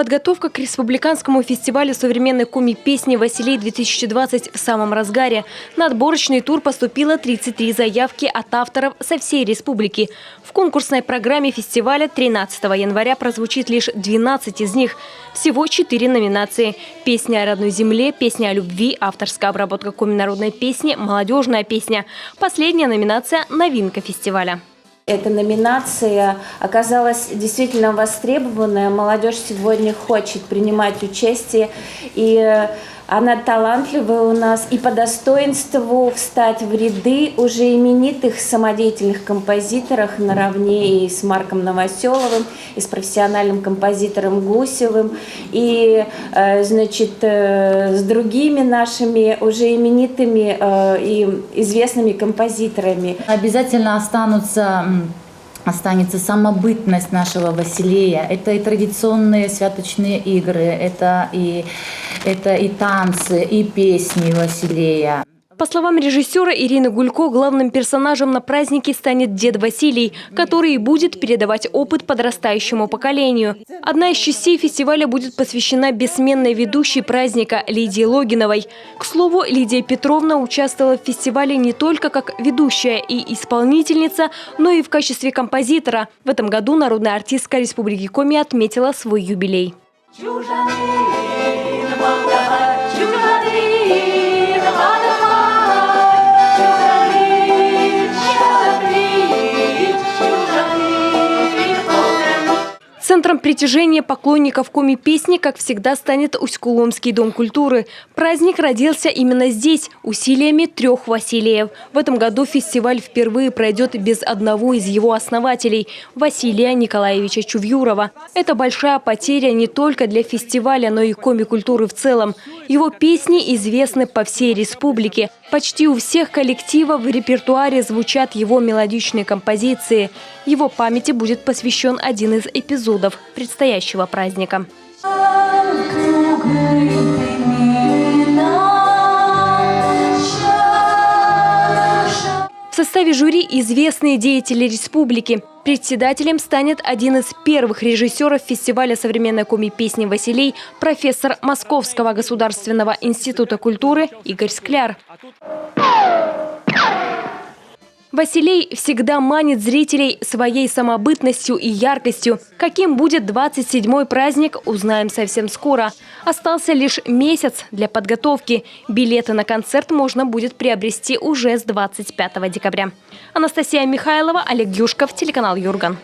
Подготовка к республиканскому фестивалю современной коми-песни «Василей-2020» в самом разгаре. На отборочный тур поступило 33 заявки от авторов со всей республики. В конкурсной программе фестиваля 13 января прозвучит лишь 12 из них. Всего 4 номинации. Песня о родной земле, песня о любви, авторская обработка коми-народной песни, молодежная песня. Последняя номинация – новинка фестиваля. Эта номинация оказалась действительно востребованная. Молодежь сегодня хочет принимать участие, и она талантливая у нас, и по достоинству встать в ряды уже именитых самодеятельных композиторов наравне и с Марком Новоселовым, и с профессиональным композитором Гусевым, и с другими нашими уже именитыми и известными композиторами. Обязательно останется самобытность нашего Василея. Это и традиционные святочные игры, это и танцы, и песни Василея. По словам режиссера Ирины Гулько, главным персонажем на празднике станет дед Василий, который и будет передавать опыт подрастающему поколению. Одна из частей фестиваля будет посвящена бессменной ведущей праздника Лидии Логиновой. К слову, Лидия Петровна участвовала в фестивале не только как ведущая и исполнительница, но и в качестве композитора. В этом году народная артистка Республики Коми отметила свой юбилей. Центром притяжения поклонников коми-песни, как всегда, станет Усть-Куломский дом культуры. Праздник родился именно здесь, усилиями 3 Василиев. В этом году фестиваль впервые пройдет без одного из его основателей – Василия Николаевича Чувьюрова. Это большая потеря не только для фестиваля, но и коми-культуры в целом. Его песни известны по всей республике. Почти у всех коллективов в репертуаре звучат его мелодичные композиции. Его памяти будет посвящен один из эпизодов предстоящего праздника. В составе жюри известные деятели республики. Председателем станет один из первых режиссеров фестиваля современной коми-песни «Василей», профессор Московского государственного института культуры Игорь Скляр. Василей всегда манит зрителей своей самобытностью и яркостью. Каким будет 27-й праздник, узнаем совсем скоро. Остался лишь месяц для подготовки. Билеты на концерт можно будет приобрести уже с 25 декабря. Анастасия Михайлова, Олег Юшков, телеканал Юрган.